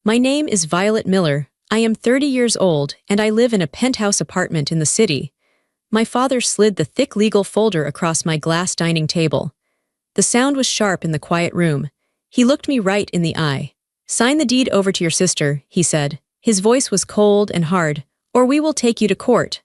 My name is Violet Miller. I am 30 years old and I live in a penthouse apartment in the city. My father slid the thick legal folder across my glass dining table. The sound was sharp in the quiet room. He looked me right in the eye. "Sign the deed over to your sister," he said. His voice was cold and hard. "Or we will take you to court."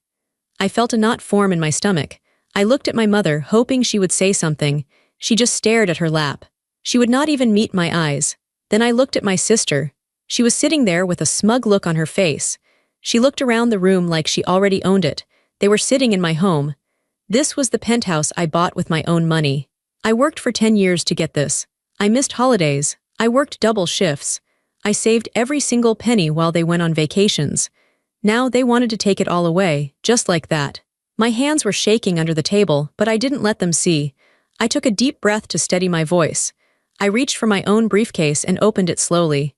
I felt a knot form in my stomach. I looked at my mother, hoping she would say something. She just stared at her lap. She would not even meet my eyes. Then I looked at my sister. She was sitting there with a smug look on her face. She looked around the room like she already owned it. They were sitting in my home. This was the penthouse I bought with my own money. I worked for 10 years to get this. I missed holidays. I worked double shifts. I saved every single penny while they went on vacations. Now they wanted to take it all away, just like that. My hands were shaking under the table, but I didn't let them see. I took a deep breath to steady my voice. I reached for my own briefcase and opened it slowly.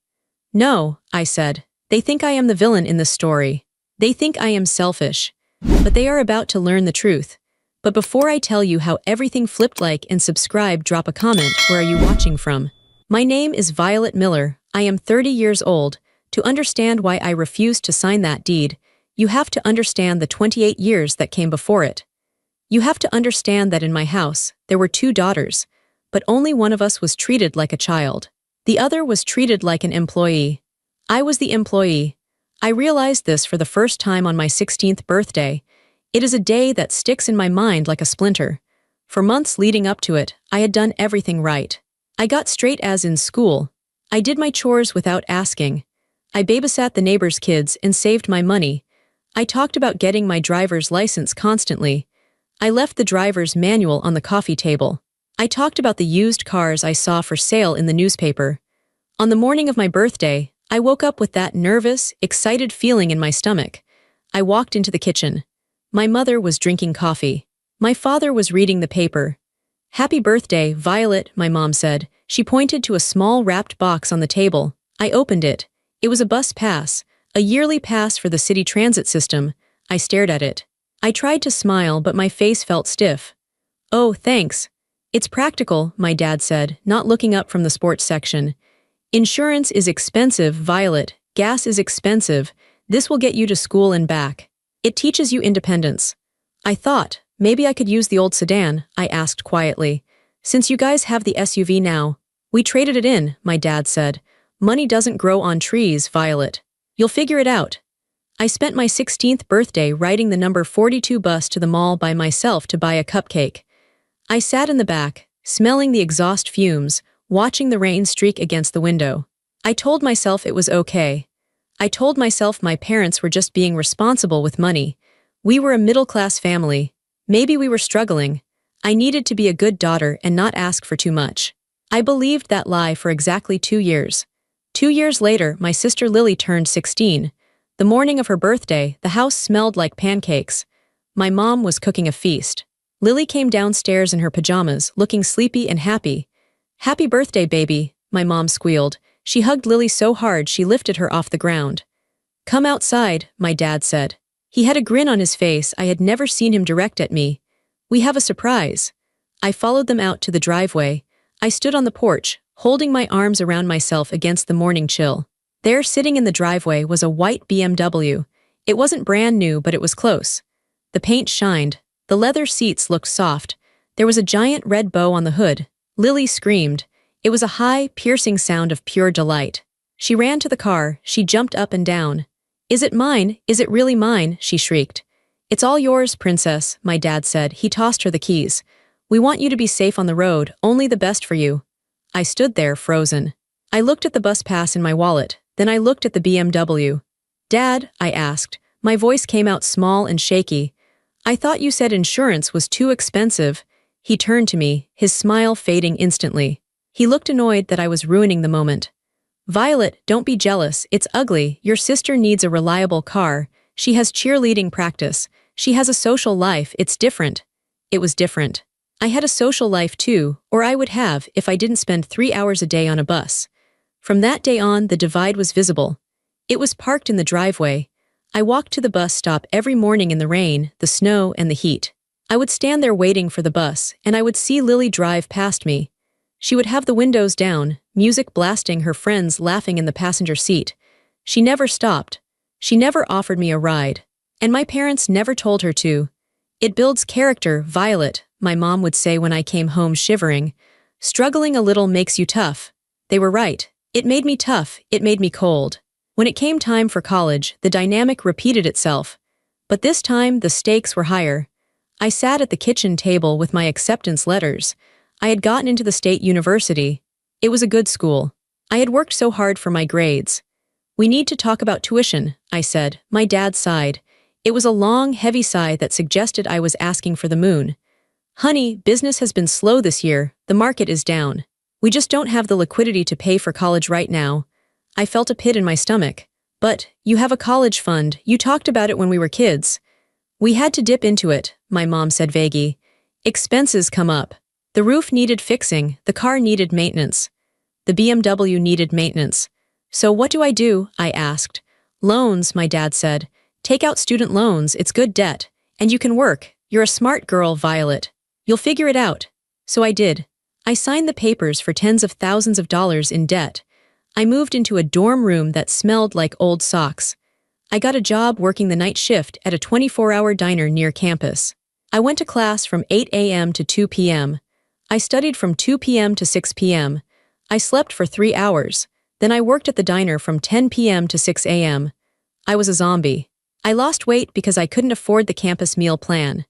"No," I said. "They think I am the villain in this story. They think I am selfish. But they are about to learn the truth. But before I tell you how everything flipped, like and subscribe, drop a comment. Where are you watching from? My name is Violet Miller. I am 30 years old. To understand why I refused to sign that deed, you have to understand the 28 years that came before it. You have to understand that in my house, there were 2 daughters, but only one of us was treated like a child. The other was treated like an employee. I was the employee. I realized this for the first time on my 16th birthday. It is a day that sticks in my mind like a splinter. For months leading up to it, I had done everything right. I got straight A's in school. I did my chores without asking. I babysat the neighbors' kids and saved my money. I talked about getting my driver's license constantly. I left the driver's manual on the coffee table. I talked about the used cars I saw for sale in the newspaper. On the morning of my birthday, I woke up with that nervous, excited feeling in my stomach. I walked into the kitchen. My mother was drinking coffee. My father was reading the paper. "Happy birthday, Violet," my mom said. She pointed to a small wrapped box on the table. I opened it. It was a bus pass, a yearly pass for the city transit system. I stared at it. I tried to smile, but my face felt stiff. "Oh, thanks. It's practical," my dad said, not looking up from the sports section. "Insurance is expensive, Violet. Gas is expensive. This will get you to school and back. It teaches you independence." I thought, maybe I could use the old sedan, I asked quietly. "Since you guys have the SUV now." "We traded it in," my dad said. "Money doesn't grow on trees, Violet. You'll figure it out." I spent my 16th birthday riding the number 42 bus to the mall by myself to buy a cupcake. I sat in the back, smelling the exhaust fumes, watching the rain streak against the window. I told myself it was okay. I told myself my parents were just being responsible with money. We were a middle-class family. Maybe we were struggling. I needed to be a good daughter and not ask for too much. I believed that lie for exactly 2 years. 2 years later, my sister Lily turned 16. The morning of her birthday, the house smelled like pancakes. My mom was cooking a feast. Lily came downstairs in her pajamas, looking sleepy and happy. "Happy birthday, baby," my mom squealed. She hugged Lily so hard she lifted her off the ground. "Come outside," my dad said. He had a grin on his face I had never seen him direct at me. "We have a surprise." I followed them out to the driveway. I stood on the porch, holding my arms around myself against the morning chill. There, sitting in the driveway, was a white BMW. It wasn't brand new, but it was close. The paint shined. The leather seats looked soft. There was a giant red bow on the hood. Lily screamed. It was a high, piercing sound of pure delight. She ran to the car. She jumped up and down. "Is it mine? Is it really mine?" she shrieked. "It's all yours, princess," my dad said. He tossed her the keys. "We want you to be safe on the road, only the best for you." I stood there, frozen. I looked at the bus pass in my wallet, then I looked at the BMW. "Dad," I asked. My voice came out small and shaky. "I thought you said insurance was too expensive." He turned to me, his smile fading instantly. He looked annoyed that I was ruining the moment. "Violet, don't be jealous, it's ugly. Your sister needs a reliable car. She has cheerleading practice. She has a social life, it's different." It was different. I had a social life too, or I would have if I didn't spend 3 hours a day on a bus. From that day on, the divide was visible. It was parked in the driveway. I walked to the bus stop every morning in the rain, the snow, and the heat. I would stand there waiting for the bus, and I would see Lily drive past me. She would have the windows down, music blasting, her friends laughing in the passenger seat. She never stopped. She never offered me a ride. And my parents never told her to. It builds character, Violet, my mom would say when I came home shivering. Struggling a little makes you tough. They were right. It made me tough, it made me cold. When it came time for college, the dynamic repeated itself. But this time, the stakes were higher. I sat at the kitchen table with my acceptance letters. I had gotten into the state university. It was a good school. I had worked so hard for my grades. We need to talk about tuition, I said. My dad sighed. It was a long, heavy sigh that suggested I was asking for the moon. Honey, business has been slow this year. The market is down. We just don't have the liquidity to pay for college right now. I felt a pit in my stomach. But, you have a college fund. You talked about it when we were kids. We had to dip into it, my mom said vaguely. Expenses come up. The roof needed fixing, the car needed maintenance. The BMW needed maintenance. So what do? I asked. Loans, my dad said. Take out student loans, it's good debt. And you can work. You're a smart girl, Violet. You'll figure it out. So I did. I signed the papers for tens of thousands of dollars in debt. I moved into a dorm room that smelled like old socks. I got a job working the night shift at a 24-hour diner near campus. I went to class from 8 a.m. to 2 p.m. I studied from 2 p.m. to 6 p.m. I slept for 3 hours. Then I worked at the diner from 10 p.m. to 6 a.m. I was a zombie. I lost weight because I couldn't afford the campus meal plan.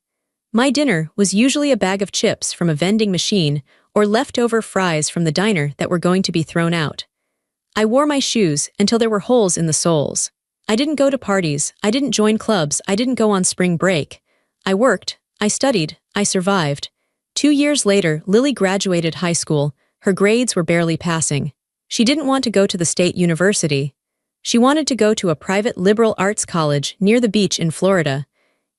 My dinner was usually a bag of chips from a vending machine or leftover fries from the diner that were going to be thrown out. I wore my shoes until there were holes in the soles. I didn't go to parties, I didn't join clubs, I didn't go on spring break. I worked, I studied, I survived. 2 years later, Lily graduated high school. Her grades were barely passing. She didn't want to go to the state university. She wanted to go to a private liberal arts college near the beach in Florida.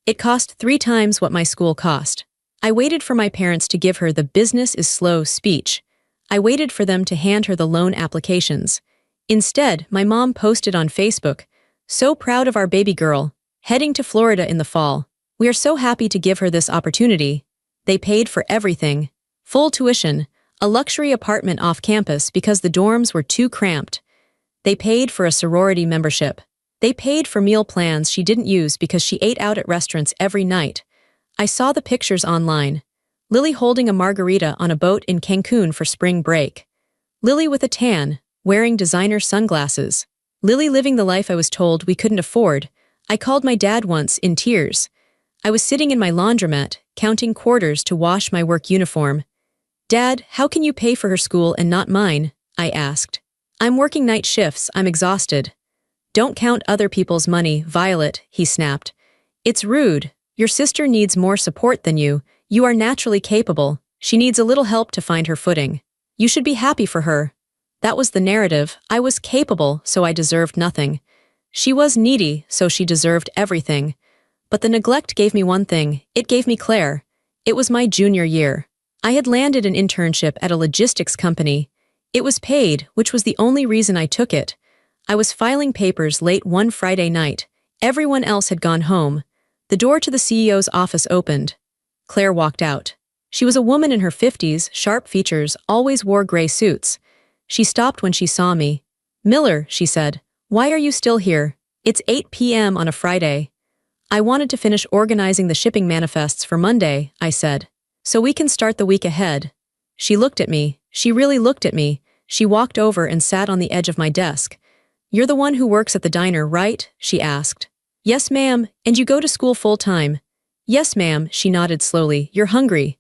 It cost 3 times what my school cost. I waited for my parents to give her the business is slow speech. I waited for them to hand her the loan applications. Instead, my mom posted on Facebook, "So proud of our baby girl, heading to Florida in the fall. We are so happy to give her this opportunity." They paid for everything. Full tuition, a luxury apartment off campus because the dorms were too cramped. They paid for a sorority membership. They paid for meal plans she didn't use because she ate out at restaurants every night. I saw the pictures online. Lily holding a margarita on a boat in Cancun for spring break. Lily with a tan, wearing designer sunglasses. Lily living the life I was told we couldn't afford. I called my dad once, in tears. I was sitting in my laundromat, counting quarters to wash my work uniform. "Dad, how can you pay for her school and not mine?" I asked. "I'm working night shifts, I'm exhausted." "Don't count other people's money, Violet," he snapped. "It's rude. Your sister needs more support than you. You are naturally capable. She needs a little help to find her footing. You should be happy for her." That was the narrative. I was capable, so I deserved nothing. She was needy, so she deserved everything. But the neglect gave me one thing. It gave me Claire. It was my junior year. I had landed an internship at a logistics company. It was paid, which was the only reason I took it. I was filing papers late one Friday night. Everyone else had gone home. The door to the CEO's office opened. Claire walked out. She was a woman in her 50s, sharp features, always wore gray suits. She stopped when she saw me. "Miller," she said, "why are you still here? It's 8 p.m. on a Friday." "I wanted to finish organizing the shipping manifests for Monday," I said. "So we can start the week ahead." She looked at me. She really looked at me. She walked over and sat on the edge of my desk. "You're the one who works at the diner, right?" she asked. "Yes, ma'am, and you go to school full-time." "Yes, ma'am," she nodded slowly. "You're hungry."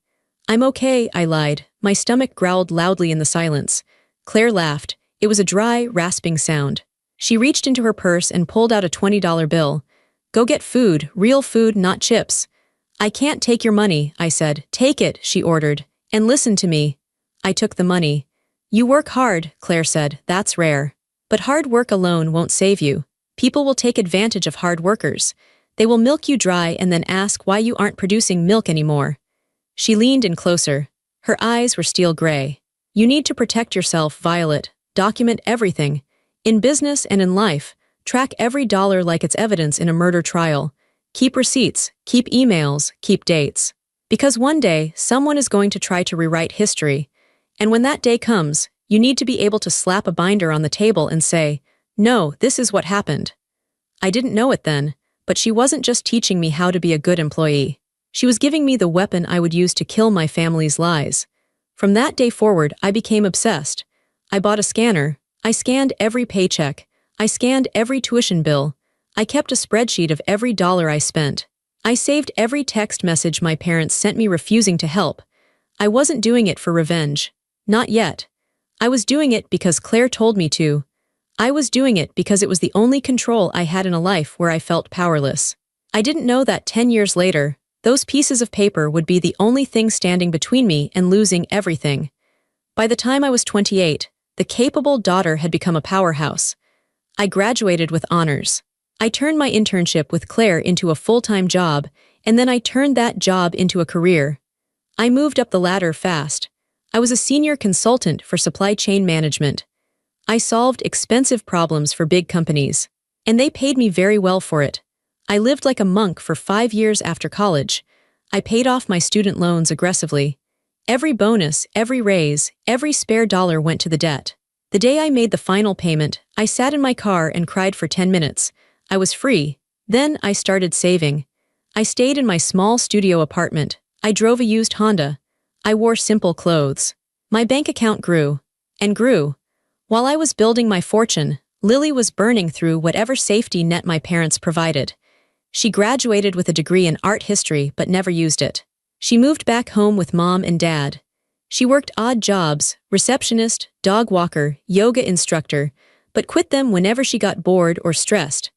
"I'm okay," I lied. My stomach growled loudly in the silence. Claire laughed. It was a dry, rasping sound. She reached into her purse and pulled out a $20 bill. "Go get food, real food, not chips." "I can't take your money," I said. "Take it," she ordered. "And listen to me." I took the money. "You work hard," Claire said. "That's rare. But hard work alone won't save you. People will take advantage of hard workers. They will milk you dry and then ask why you aren't producing milk anymore." She leaned in closer. Her eyes were steel gray. "You need to protect yourself, Violet. Document everything. In business and in life, track every dollar like it's evidence in a murder trial. Keep receipts, keep emails, keep dates. Because one day, someone is going to try to rewrite history. And when that day comes, You need to be able to slap a binder on the table and say, "No, this is what happened." I didn't know it then, but she wasn't just teaching me how to be a good employee. She was giving me the weapon I would use to kill my family's lies. From that day forward, I became obsessed. I bought a scanner. I scanned every paycheck. I scanned every tuition bill. I kept a spreadsheet of every dollar I spent. I saved every text message my parents sent me refusing to help. I wasn't doing it for revenge. Not yet. I was doing it because Claire told me to. I was doing it because it was the only control I had in a life where I felt powerless. I didn't know that 10 years later, those pieces of paper would be the only thing standing between me and losing everything. By the time I was 28, the capable daughter had become a powerhouse. I graduated with honors. I turned my internship with Claire into a full-time job, and then I turned that job into a career. I moved up the ladder fast. I was a senior consultant for supply chain management. I solved expensive problems for big companies, and they paid me very well for it. I lived like a monk for 5 years after college. I paid off my student loans aggressively. Every bonus, every raise, every spare dollar went to the debt. The day I made the final payment, I sat in my car and cried for 10 minutes. I was free. Then I started saving. I stayed in my small studio apartment. I drove a used Honda. I wore simple clothes. My bank account grew and grew. While I was building my fortune, Lily was burning through whatever safety net my parents provided. She graduated with a degree in art history but never used it. She moved back home with mom and dad. She worked odd jobs, receptionist, dog walker, yoga instructor, but quit them whenever she got bored or stressed.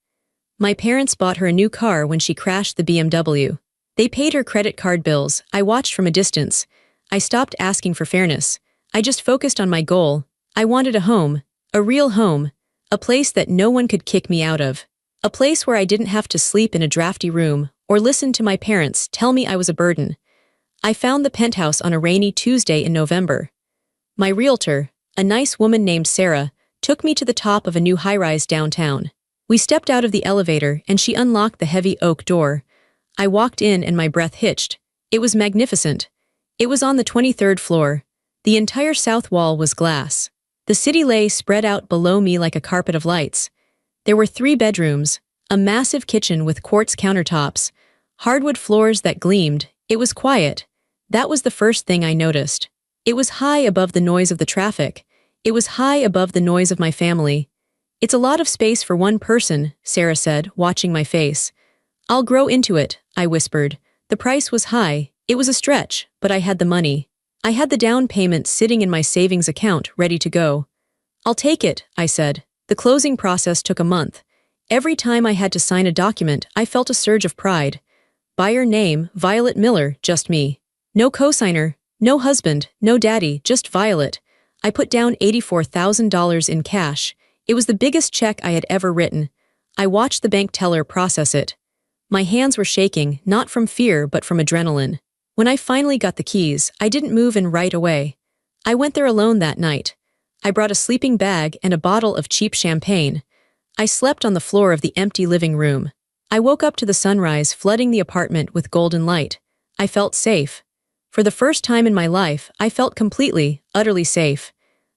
My parents bought her a new car when she crashed the BMW. They paid her credit card bills. I watched from a distance. I stopped asking for fairness. I just focused on my goal. I wanted a home, a real home, a place that no one could kick me out of. A place where I didn't have to sleep in a drafty room or listen to my parents tell me I was a burden. I found the Penthouse on a rainy Tuesday in November. My realtor, a nice woman named Sarah, took me to the top of a new high-rise downtown. We stepped out of the elevator and she unlocked the heavy oak door. I walked in and my breath hitched. It was magnificent. It was on the 23rd floor. The entire south wall was glass. The city lay spread out below me like a carpet of lights. There were 3 bedrooms, a massive kitchen with quartz countertops, hardwood floors that gleamed. It was quiet. That was the first thing I noticed. It was high above the noise of the traffic. It was high above the noise of my family. "It's a lot of space for one person," Sarah said, watching my face. "I'll grow into it," I whispered. The price was high. It was a stretch, but I had the money. I had the down payment sitting in my savings account, ready to go. "I'll take it," I said. The closing process took a month. Every time I had to sign a document, I felt a surge of pride. Buyer name, Violet Miller, just me. No cosigner, no husband, no daddy, just Violet. I put down $84,000 in cash. It was the biggest check I had ever written. I watched the bank teller process it. My hands were shaking, not from fear but from adrenaline. When I finally got the keys, I didn't move in right away. I went there alone that night. I brought a sleeping bag and a bottle of cheap champagne. I slept on the floor of the empty living room. I woke up to the sunrise flooding the apartment with golden light. I felt safe. For the first time in my life, I felt completely, utterly safe.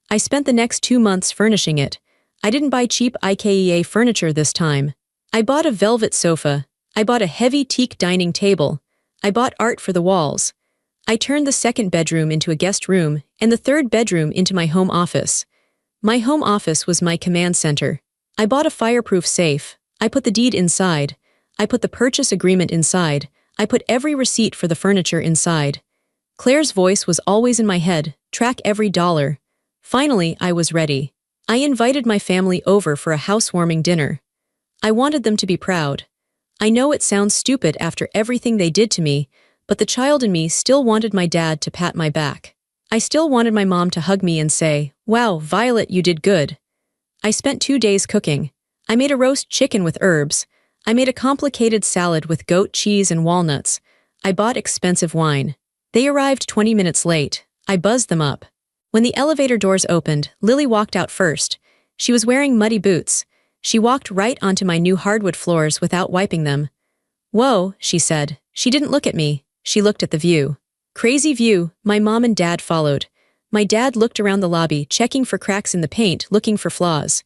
I spent the next 2 months furnishing it. I didn't buy cheap IKEA furniture this time. I bought a velvet sofa. I bought a heavy teak dining table. I bought art for the walls. I turned the 2nd bedroom into a guest room and the 3rd bedroom into my home office. My home office was my command center. I bought a fireproof safe. I put the deed inside. I put the purchase agreement inside. I put every receipt for the furniture inside. Claire's voice was always in my head, track every dollar. Finally, I was ready. I invited my family over for a housewarming dinner. I wanted them to be proud. I know it sounds stupid after everything they did to me, but the child in me still wanted my dad to pat my back. I still wanted my mom to hug me and say, "Wow, Violet, you did good." I spent 2 days cooking. I made a roast chicken with herbs. I made a complicated salad with goat cheese and walnuts. I bought expensive wine. They arrived 20 minutes late. I buzzed them up. When the elevator doors opened, Lily walked out first. She was wearing muddy boots. She walked right onto my new hardwood floors without wiping them. "Whoa," she said. She didn't look at me. She looked at the view. Crazy view. My mom and dad followed. My dad looked around the lobby, checking for cracks in the paint, looking for flaws.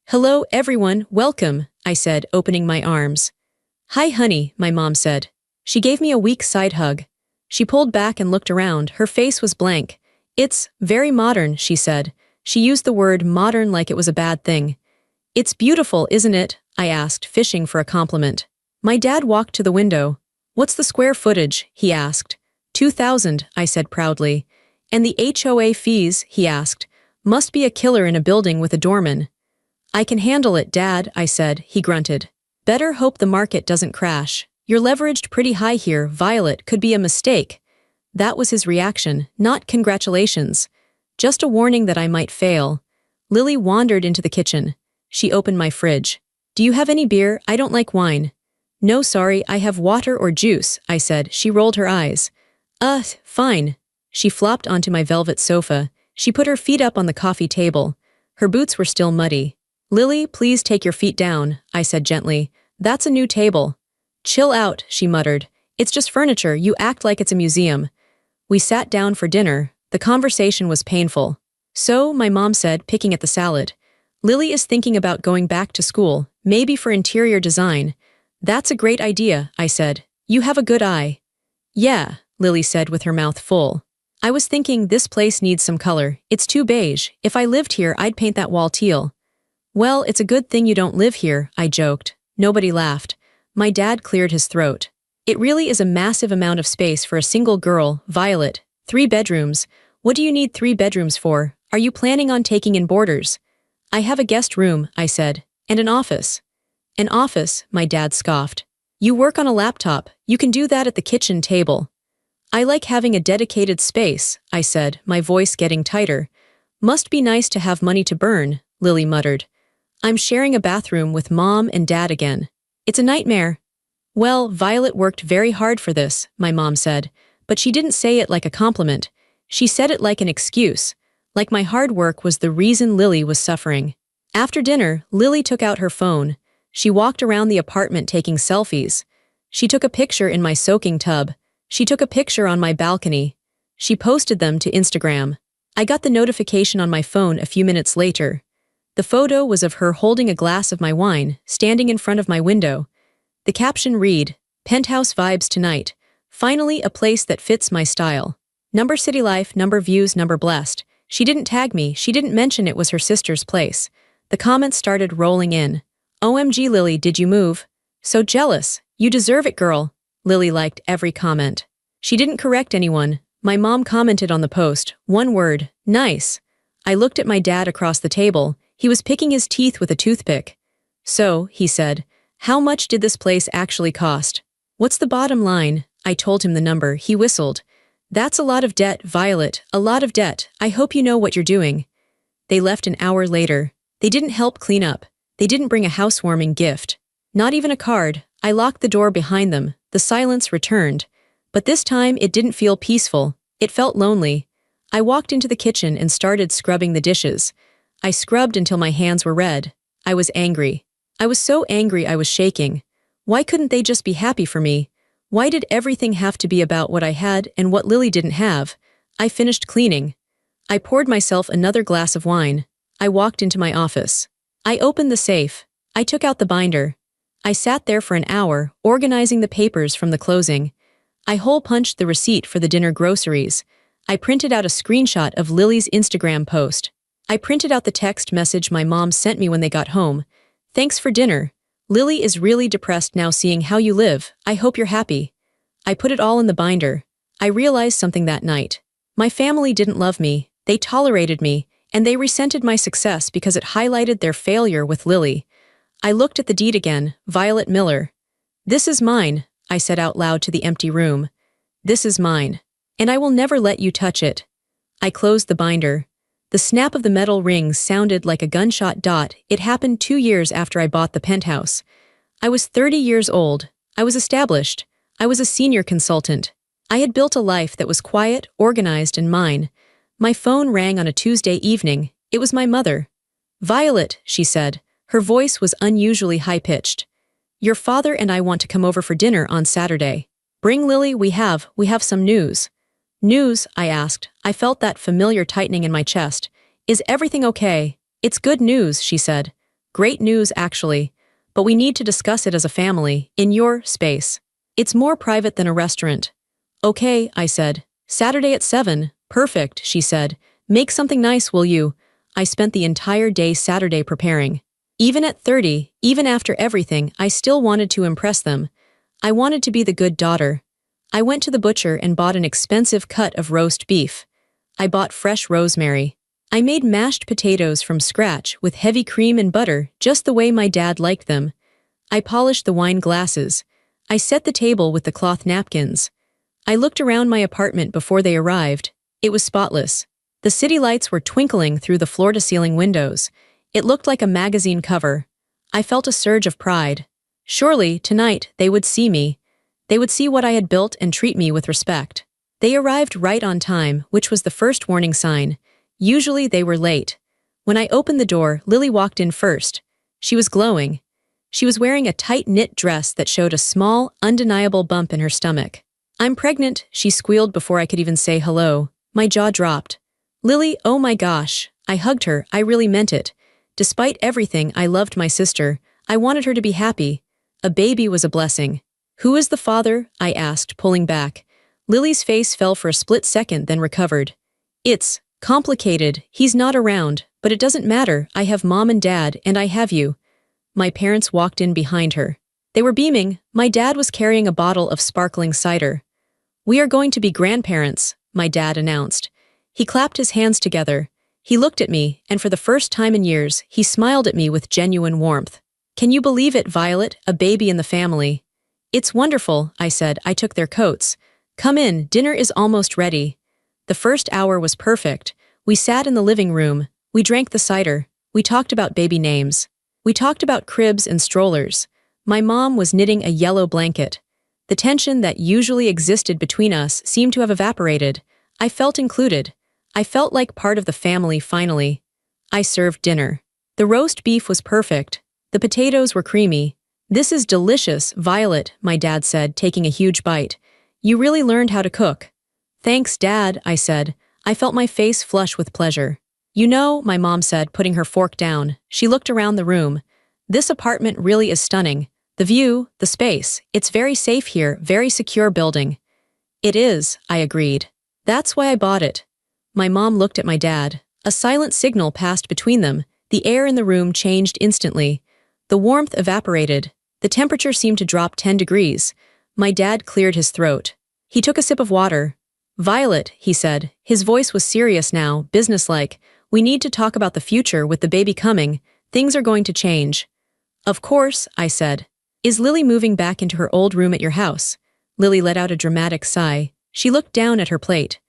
"Hello, everyone, welcome," I said, opening my arms. "Hi, honey," my mom said. She gave me a weak side hug. She pulled back and looked around. Her face was blank. "It's very modern," she said. She used the word modern like it was a bad thing. "It's beautiful, isn't it?" I asked, fishing for a compliment. My dad walked to the window. "What's the square footage?" he asked. 2,000, I said proudly. "And the HOA fees?" he asked. "Must be a killer in a building with a doorman." "I can handle it, Dad," I said, he grunted. "Better hope the market doesn't crash. You're leveraged pretty high here, Violet, could be a mistake." That was his reaction, not congratulations. Just a warning that I might fail. Lily wandered into the kitchen. She opened my fridge. "Do you have any beer? I don't like wine." "No, sorry, I have water or juice," I said. She rolled her eyes. Fine." She flopped onto my velvet sofa. She put her feet up on the coffee table. Her boots were still muddy. "Lily, please take your feet down," I said gently. "That's a new table." "Chill out," she muttered. "It's just furniture, you act like it's a museum." We sat down for dinner. The conversation was painful. "So," my mom said, picking at the salad, "Lily is thinking about going back to school, maybe for interior design." "That's a great idea," I said. "You have a good eye." "Yeah," Lily said with her mouth full. "I was thinking this place needs some color. It's too beige. If I lived here, I'd paint that wall teal." "Well, it's a good thing you don't live here," I joked. Nobody laughed. My dad cleared his throat. "It really is a massive amount of space for a single girl, Violet. 3 bedrooms. What do you need 3 bedrooms for? Are you planning on taking in boarders?" "I have a guest room," I said. "And an office." "An office," my dad scoffed. "You work on a laptop. You can do that at the kitchen table." "I like having a dedicated space," I said, my voice getting tighter. "Must be nice to have money to burn," Lily muttered. "I'm sharing a bathroom with Mom and Dad again. It's a nightmare." "Well, Violet worked very hard for this," my mom said, but she didn't say it like a compliment. She said it like an excuse, like my hard work was the reason Lily was suffering. After dinner, Lily took out her phone. She walked around the apartment taking selfies. She took a picture in my soaking tub. She took a picture on my balcony. She posted them to Instagram. I got the notification on my phone a few minutes later. The photo was of her holding a glass of my wine, standing in front of my window. The caption read, "Penthouse vibes tonight. Finally a place that fits my style. Number city life, number views, number blessed." She didn't tag me, she didn't mention it was her sister's place. The comments started rolling in. "OMG Lily, did you move? So jealous. You deserve it, girl." Lily liked every comment. She didn't correct anyone. My mom commented on the post, one word, "Nice." I looked at my dad across the table. He was picking his teeth with a toothpick. "So," he said, "how much did this place actually cost?" "What's the bottom line?" I told him the number. He whistled. "That's a lot of debt, Violet, a lot of debt. I hope you know what you're doing." They left an hour later. They didn't help clean up. They didn't bring a housewarming gift. Not even a card. I locked the door behind them. The silence returned. But this time it didn't feel peaceful. It felt lonely. I walked into the kitchen and started scrubbing the dishes. I scrubbed until my hands were red. I was angry. I was so angry I was shaking. Why couldn't they just be happy for me? Why did everything have to be about what I had and what Lily didn't have? I finished cleaning. I poured myself another glass of wine. I walked into my office. I opened the safe. I took out the binder. I sat there for an hour, organizing the papers from the closing. I hole-punched the receipt for the dinner groceries. I printed out a screenshot of Lily's Instagram post. I printed out the text message my mom sent me when they got home. "Thanks for dinner. Lily is really depressed now seeing how you live. I hope you're happy." I put it all in the binder. I realized something that night. My family didn't love me. They tolerated me, and they resented my success because it highlighted their failure with Lily. I looked at the deed again, Violet Miller. "This is mine," I said out loud to the empty room. "This is mine. And I will never let you touch it." I closed the binder. The snap of the metal rings sounded like a gunshot. It happened 2 years after I bought the penthouse. I was 30 years old. I was established. I was a senior consultant. I had built a life that was quiet, organized, and mine. My phone rang on a Tuesday evening. It was my mother. "Violet," she said. Her voice was unusually high-pitched. "Your father and I want to come over for dinner on Saturday. Bring Lily, we have some news." News, I asked. I felt that familiar tightening in my chest. Is everything okay? It's good news, she said. Great news, actually. But we need to discuss it as a family, in your space. It's more private than a restaurant. Okay, I said. Saturday at 7. Perfect, she said. Make something nice, will you? I spent the entire day Saturday preparing. Even at 30, even after everything, I still wanted to impress them. I wanted to be the good daughter. I went to the butcher and bought an expensive cut of roast beef. I bought fresh rosemary. I made mashed potatoes from scratch with heavy cream and butter, just the way my dad liked them. I polished the wine glasses. I set the table with the cloth napkins. I looked around my apartment before they arrived. It was spotless. The city lights were twinkling through the floor-to-ceiling windows. It looked like a magazine cover. I felt a surge of pride. Surely, tonight, they would see me. They would see what I had built and treat me with respect. They arrived right on time, which was the first warning sign. Usually they were late. When I opened the door, Lily walked in first. She was glowing. She was wearing a tight-knit dress that showed a small, undeniable bump in her stomach. I'm pregnant, she squealed before I could even say hello. My jaw dropped. Lily, oh my gosh. I hugged her, I really meant it. Despite everything, I loved my sister. I wanted her to be happy. A baby was a blessing. Who is the father? I asked, pulling back. Lily's face fell for a split second, then recovered. It's complicated. He's not around, but it doesn't matter. I have mom and dad, and I have you. My parents walked in behind her. They were beaming. My dad was carrying a bottle of sparkling cider. We are going to be grandparents, my dad announced. He clapped his hands together. He looked at me, and for the first time in years, he smiled at me with genuine warmth. Can you believe it, Violet, a baby in the family? It's wonderful, I said. I took their coats. Come in, dinner is almost ready. The first hour was perfect. We sat in the living room. We drank the cider. We talked about baby names. We talked about cribs and strollers. My mom was knitting a yellow blanket. The tension that usually existed between us seemed to have evaporated. I felt included. I felt like part of the family finally. I served dinner. The roast beef was perfect. The potatoes were creamy. This is delicious, Violet, my dad said, taking a huge bite. You really learned how to cook. Thanks, Dad, I said. I felt my face flush with pleasure. You know, my mom said, putting her fork down. She looked around the room. This apartment really is stunning. The view, the space, it's very safe here, very secure building. It is, I agreed. That's why I bought it. My mom looked at my dad. A silent signal passed between them. The air in the room changed instantly. The warmth evaporated. The temperature seemed to drop 10 degrees. My dad cleared his throat. He took a sip of water. Violet, he said. His voice was serious now, businesslike. We need to talk about the future with the baby coming. Things are going to change. Of course, I said. Is Lily moving back into her old room at your house? Lily let out a dramatic sigh. She looked down at her plate.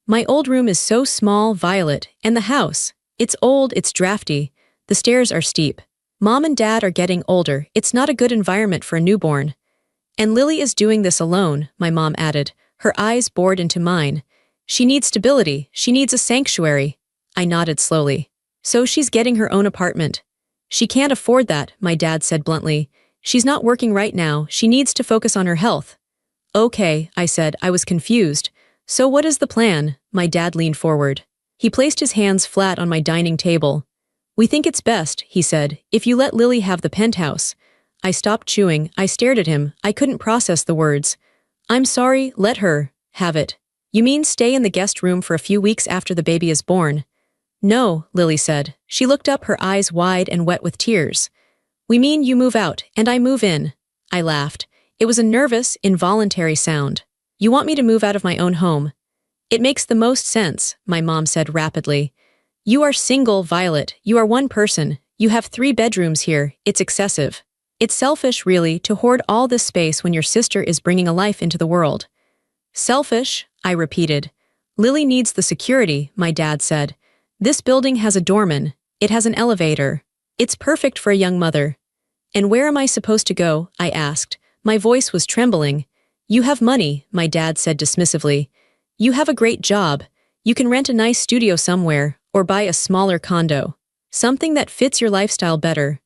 My old room is so small, Violet, and the house. It's old, it's drafty. The stairs are steep. Mom and Dad are getting older. It's not a good environment for a newborn. And Lily is doing this alone, my mom added. Her eyes bored into mine. She needs stability. She needs a sanctuary. I nodded slowly. So she's getting her own apartment. She can't afford that, my dad said bluntly. She's not working right now. She needs to focus on her health. Okay, I said. I was confused. So what is the plan? My dad leaned forward. He placed his hands flat on my dining table. We think it's best, he said, if you let Lily have the penthouse. I stopped chewing. I stared at him. I couldn't process the words. I'm sorry, let her have it. You mean stay in the guest room for a few weeks after the baby is born? No, Lily said. She looked up, her eyes wide and wet with tears. We mean you move out, and I move in. I laughed. It was a nervous, involuntary sound. You want me to move out of my own home? It makes the most sense, my mom said rapidly. You are single, Violet. You are one person. You have 3 bedrooms here. It's excessive. It's selfish, really, to hoard all this space when your sister is bringing a life into the world. Selfish, I repeated. Lily needs the security, my dad said. This building has a doorman. It has an elevator. It's perfect for a young mother. And where am I supposed to go? I asked. My voice was trembling. You have money, my dad said dismissively. You have a great job. You can rent a nice studio somewhere, or buy a smaller condo. Something that fits your lifestyle better.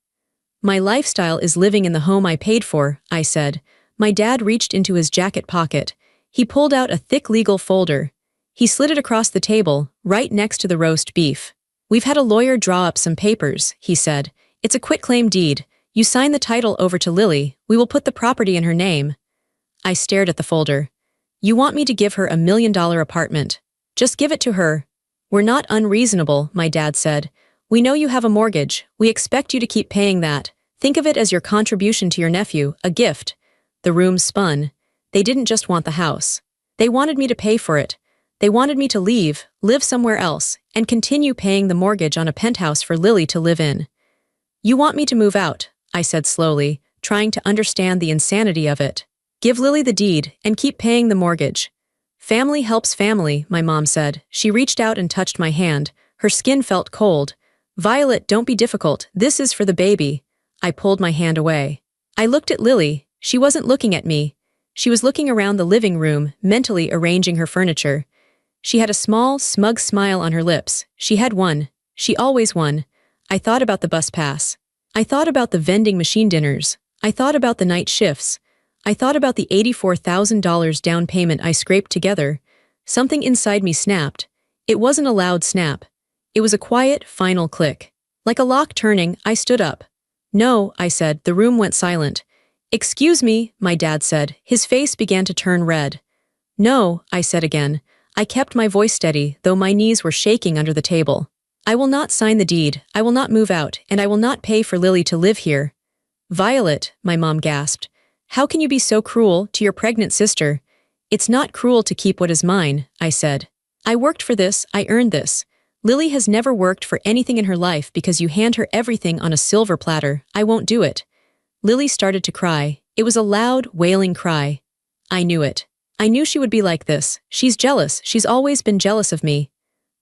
My lifestyle is living in the home I paid for, I said. My dad reached into his jacket pocket. He pulled out a thick legal folder. He slid it across the table, right next to the roast beef. "We've had a lawyer draw up some papers," he said. "It's a quitclaim deed. You sign the title over to Lily, we will put the property in her name." I stared at the folder. "You want me to give her $1 million apartment? Just give it to her." "We're not unreasonable," my dad said. "We know you have a mortgage. We expect you to keep paying that. Think of it as your contribution to your nephew, a gift." The room spun. They didn't just want the house. They wanted me to pay for it. They wanted me to leave, live somewhere else, and continue paying the mortgage on a penthouse for Lily to live in. "You want me to move out," I said slowly, trying to understand the insanity of it. "Give Lily the deed, and keep paying the mortgage." "Family helps family," my mom said. She reached out and touched my hand. Her skin felt cold. "Violet, don't be difficult. This is for the baby." I pulled my hand away. I looked at Lily. She wasn't looking at me. She was looking around the living room, mentally arranging her furniture. She had a small, smug smile on her lips. She had won. She always won. I thought about the bus pass. I thought about the vending machine dinners. I thought about the night shifts. I thought about the $84,000 down payment I scraped together. Something inside me snapped. It wasn't a loud snap. It was a quiet, final click. Like a lock turning, I stood up. "No," I said. The room went silent. "Excuse me," my dad said. His face began to turn red. "No," I said again. I kept my voice steady, though my knees were shaking under the table. "I will not sign the deed, I will not move out, and I will not pay for Lily to live here." "Violet," my mom gasped. "How can you be so cruel to your pregnant sister?" "It's not cruel to keep what is mine," I said. "I worked for this, I earned this. Lily has never worked for anything in her life because you hand her everything on a silver platter. I won't do it." Lily started to cry. It was a loud, wailing cry. I knew it. I knew she would be like this. She's jealous. She's always been jealous of me.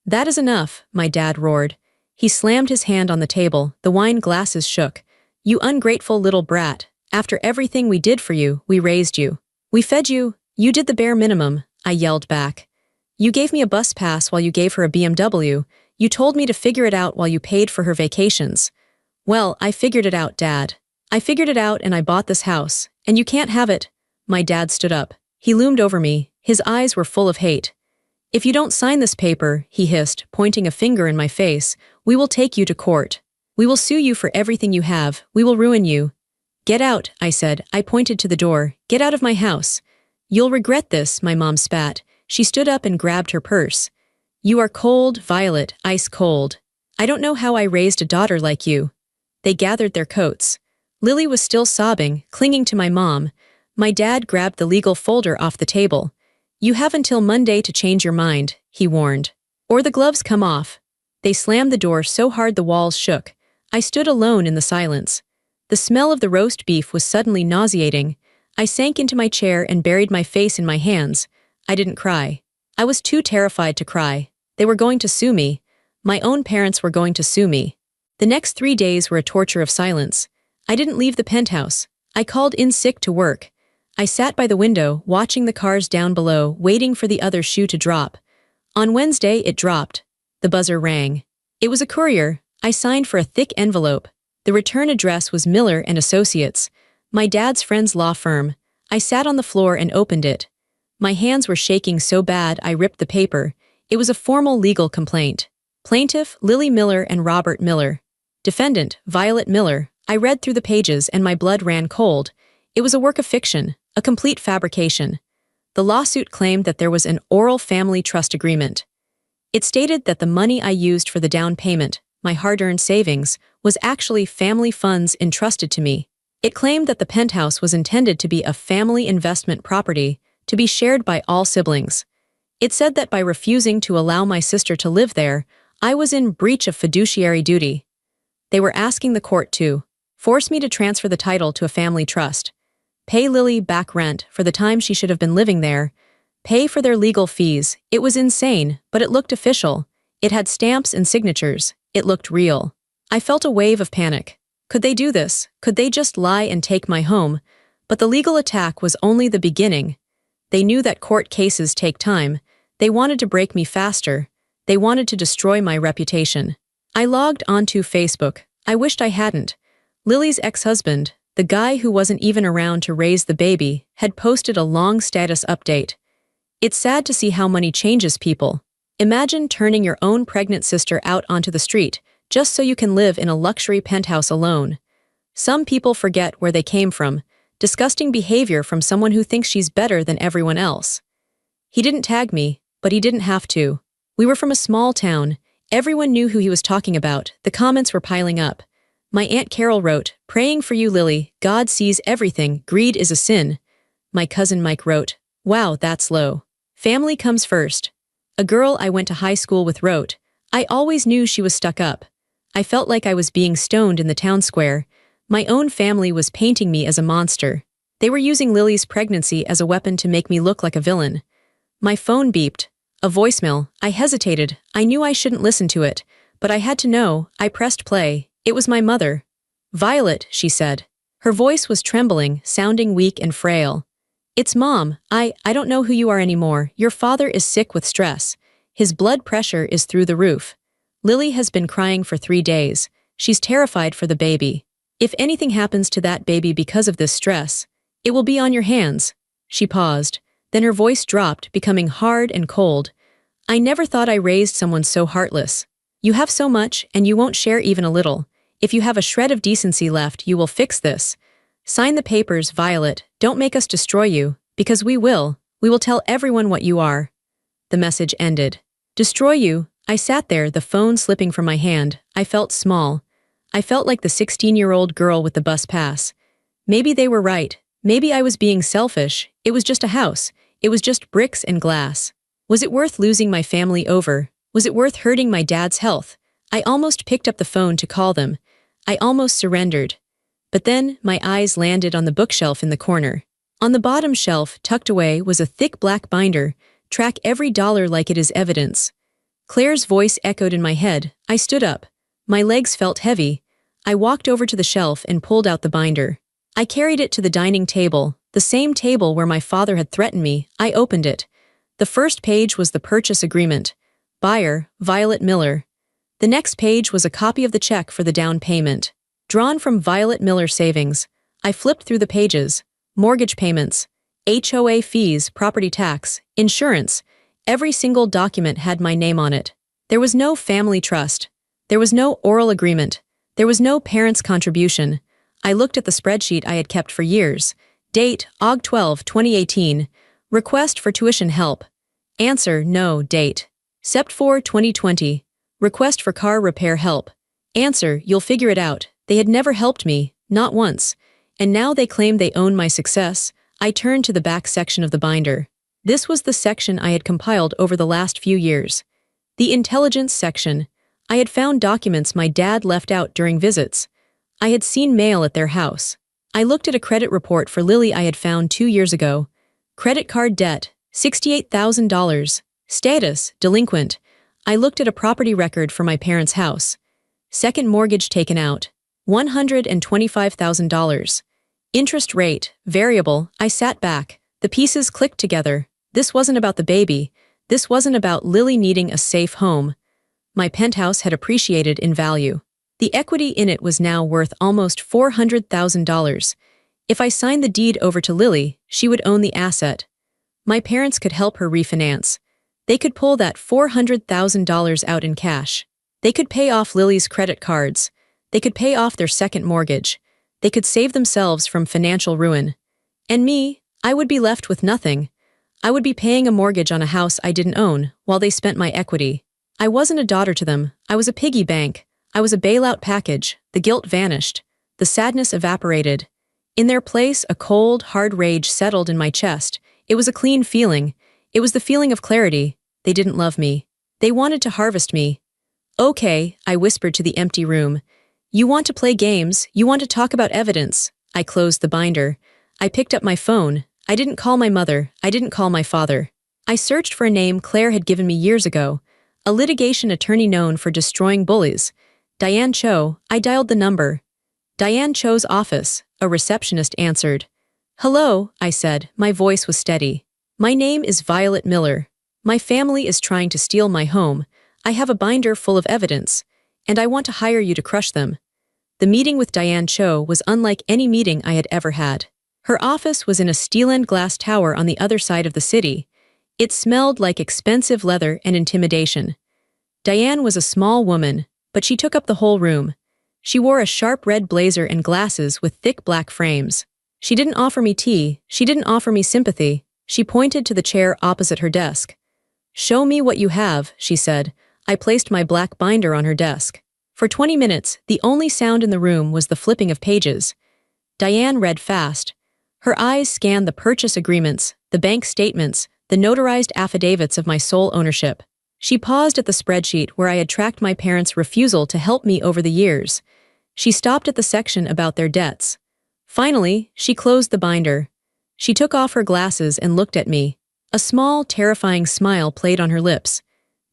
"That is enough," my dad roared. He slammed his hand on the table. The wine glasses shook. "You ungrateful little brat. After everything we did for you, we raised you. We fed you. You did the bare minimum," I yelled back. "You gave me a bus pass while you gave her a BMW. You told me to figure it out while you paid for her vacations." "Well, I figured it out, Dad. I figured it out and I bought this house. And you can't have it." My dad stood up. He loomed over me. His eyes were full of hate. "If you don't sign this paper," he hissed, pointing a finger in my face, "we will take you to court. We will sue you for everything you have. We will ruin you." "Get out," I said. I pointed to the door. "Get out of my house." "You'll regret this," my mom spat. She stood up and grabbed her purse. "You are cold, Violet, ice cold. I don't know how I raised a daughter like you." They gathered their coats. Lily was still sobbing, clinging to my mom. My dad grabbed the legal folder off the table. "You have until Monday to change your mind," he warned. "Or the gloves come off." They slammed the door so hard the walls shook. I stood alone in the silence. The smell of the roast beef was suddenly nauseating. I sank into my chair and buried my face in my hands. I didn't cry. I was too terrified to cry. They were going to sue me. My own parents were going to sue me. The next 3 days were a torture of silence. I didn't leave the penthouse. I called in sick to work. I sat by the window, watching the cars down below, waiting for the other shoe to drop. On Wednesday, it dropped. The buzzer rang. It was a courier. I signed for a thick envelope. The return address was Miller and Associates, my dad's friend's law firm. I sat on the floor and opened it. My hands were shaking so bad I ripped the paper. It was a formal legal complaint. Plaintiff, Lily Miller and Robert Miller. Defendant, Violet Miller. I read through the pages and my blood ran cold. It was a work of fiction, a complete fabrication. The lawsuit claimed that there was an oral family trust agreement. It stated that the money I used for the down payment, my hard-earned savings, was actually family funds entrusted to me. It claimed that the penthouse was intended to be a family investment property, to be shared by all siblings. It said that by refusing to allow my sister to live there, I was in breach of fiduciary duty. They were asking the court to force me to transfer the title to a family trust, pay Lily back rent for the time she should have been living there, pay for their legal fees. It was insane, but it looked official. It had stamps and signatures. It looked real. I felt a wave of panic. Could they do this? Could they just lie and take my home? But the legal attack was only the beginning. They knew that court cases take time. They wanted to break me faster. They wanted to destroy my reputation. I logged onto Facebook. I wished I hadn't. Lily's ex-husband, the guy who wasn't even around to raise the baby, had posted a long status update. It's sad to see how money changes people. Imagine turning your own pregnant sister out onto the street, just so you can live in a luxury penthouse alone. Some people forget where they came from, disgusting behavior from someone who thinks she's better than everyone else. He didn't tag me, but he didn't have to. We were from a small town. Everyone knew who he was talking about. The comments were piling up. My Aunt Carol wrote, "Praying for you, Lily. God sees everything. Greed is a sin." My cousin Mike wrote, "Wow, that's low. Family comes first." A girl I went to high school with wrote, "I always knew she was stuck up. I felt like I was being stoned in the town square. My own family was painting me as a monster. They were using Lily's pregnancy as a weapon to make me look like a villain." My phone beeped. A voicemail. I hesitated. I knew I shouldn't listen to it, but I had to know. I pressed play. It was my mother. "Violet," she said. Her voice was trembling, sounding weak and frail. "It's Mom. I don't know who you are anymore. Your father is sick with stress. His blood pressure is through the roof. Lily has been crying for 3 days. She's terrified for the baby. If anything happens to that baby because of this stress, it will be on your hands." She paused. Then her voice dropped, becoming hard and cold. "I never thought I raised someone so heartless. You have so much, and you won't share even a little. If you have a shred of decency left, you will fix this. Sign the papers, Violet. Don't make us destroy you, because we will. We will tell everyone what you are." The message ended. "Destroy you?" I sat there, the phone slipping from my hand. I felt small. I felt like the 16-year-old girl with the bus pass. Maybe they were right. Maybe I was being selfish. It was just a house. It was just bricks and glass. Was it worth losing my family over? Was it worth hurting my dad's health? I almost picked up the phone to call them. I almost surrendered. But then, my eyes landed on the bookshelf in the corner. On the bottom shelf, tucked away, was a thick black binder. "Track every dollar like it is evidence." Claire's voice echoed in my head. I stood up. My legs felt heavy. I walked over to the shelf and pulled out the binder. I carried it to the dining table, the same table where my father had threatened me. I opened it. The first page was the purchase agreement. Buyer, Violet Miller. The next page was a copy of the check for the down payment. Drawn from Violet Miller savings. I flipped through the pages. Mortgage payments, HOA fees, property tax, insurance. Every single document had my name on it. There was no family trust. There was no oral agreement. There was no parents' contribution. I looked at the spreadsheet I had kept for years. Date, Aug 12, 2018. Request for tuition help. Answer, no. Date, Sept 4, 2020. Request for car repair help. Answer, you'll figure it out. They had never helped me, not once. And now they claim they own my success. I turned to the back section of the binder. This was the section I had compiled over the last few years. The intelligence section. I had found documents my dad left out during visits. I had seen mail at their house. I looked at a credit report for Lily I had found 2 years ago. Credit card debt, $68,000. Status, delinquent. I looked at a property record for my parents' house. Second mortgage taken out, $125,000. Interest rate, variable. I sat back. The pieces clicked together. This wasn't about the baby. This wasn't about Lily needing a safe home. My penthouse had appreciated in value. The equity in it was now worth almost $400,000. If I signed the deed over to Lily, she would own the asset. My parents could help her refinance. They could pull that $400,000 out in cash. They could pay off Lily's credit cards. They could pay off their second mortgage. They could save themselves from financial ruin. And me, I would be left with nothing. I would be paying a mortgage on a house I didn't own while they spent my equity. I wasn't a daughter to them. I was a piggy bank. I was a bailout package. The guilt vanished. The sadness evaporated. In their place, a cold, hard rage settled in my chest. It was a clean feeling. It was the feeling of clarity. They didn't love me. They wanted to harvest me. "Okay," I whispered to the empty room. "You want to play games. You want to talk about evidence." I closed the binder. I picked up my phone. I didn't call my mother. I didn't call my father. I searched for a name Claire had given me years ago. A litigation attorney known for destroying bullies. Diane Cho. I dialed the number. Diane Cho's office. A receptionist answered. "Hello," I said. My voice was steady. "My name is Violet Miller. My family is trying to steal my home. I have a binder full of evidence, and I want to hire you to crush them." The meeting with Diane Cho was unlike any meeting I had ever had. Her office was in a steel and glass tower on the other side of the city. It smelled like expensive leather and intimidation. Diane was a small woman, but she took up the whole room. She wore a sharp red blazer and glasses with thick black frames. She didn't offer me tea, she didn't offer me sympathy. She pointed to the chair opposite her desk. "Show me what you have," she said. I placed my black binder on her desk. For 20 minutes, the only sound in the room was the flipping of pages. Diane read fast. Her eyes scanned the purchase agreements, the bank statements, the notarized affidavits of my sole ownership. She paused at the spreadsheet where I had tracked my parents' refusal to help me over the years. She stopped at the section about their debts. Finally, she closed the binder. She took off her glasses and looked at me. A small, terrifying smile played on her lips.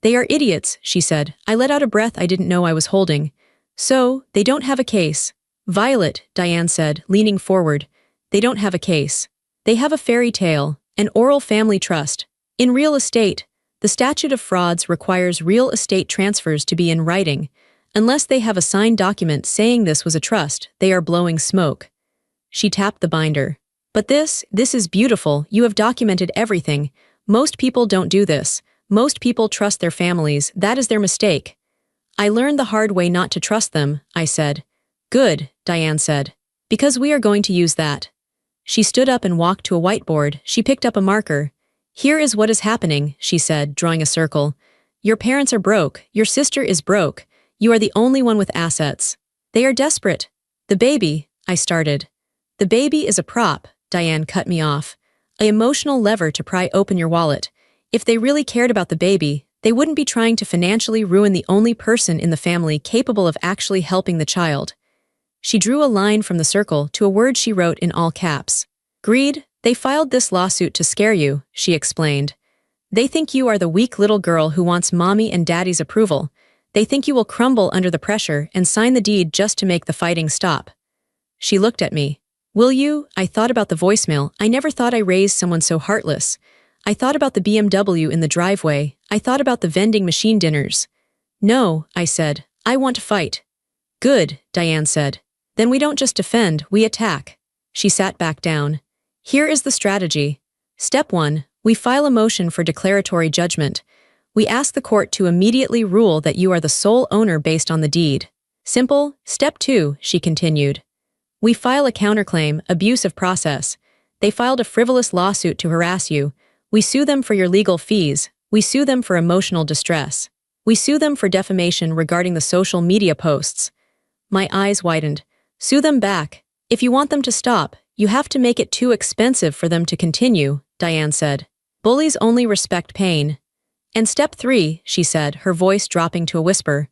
"They are idiots," she said. I let out a breath I didn't know I was holding. "So, they don't have a case." "Violet," Diane said, leaning forward. "They don't have a case. They have a fairy tale, an oral family trust. In real estate, the statute of frauds requires real estate transfers to be in writing. Unless they have a signed document saying this was a trust, they are blowing smoke." She tapped the binder. "But this is beautiful. You have documented everything. Most people don't do this. Most people trust their families. That is their mistake." "I learned the hard way not to trust them," I said. "Good," Diane said. "Because we are going to use that." She stood up and walked to a whiteboard. She picked up a marker. "Here is what is happening," she said, drawing a circle. "Your parents are broke. Your sister is broke. You are the only one with assets. They are desperate." "The baby," I started. "The baby is a prop," Diane cut me off. "An emotional lever to pry open your wallet. If they really cared about the baby, they wouldn't be trying to financially ruin the only person in the family capable of actually helping the child." She drew a line from the circle to a word she wrote in all caps. "Greed. They filed this lawsuit to scare you," she explained. "They think you are the weak little girl who wants mommy and daddy's approval. They think you will crumble under the pressure and sign the deed just to make the fighting stop." She looked at me. "Will you?" I thought about the voicemail. I never thought I raised someone so heartless. I thought about the BMW in the driveway. I thought about the vending machine dinners. "No," I said. "I want to fight." "Good," Diane said. "Then we don't just defend, we attack." She sat back down. "Here is the strategy. Step 1, we file a motion for declaratory judgment. We ask the court to immediately rule that you are the sole owner based on the deed. Simple. Step 2, she continued. We file a counterclaim, abuse of process. They filed a frivolous lawsuit to harass you. We sue them for your legal fees. We sue them for emotional distress. We sue them for defamation regarding the social media posts." My eyes widened. "Sue them back. If you want them to stop, you have to make it too expensive for them to continue," Diane said. "Bullies only respect pain." "And step 3, she said, her voice dropping to a whisper.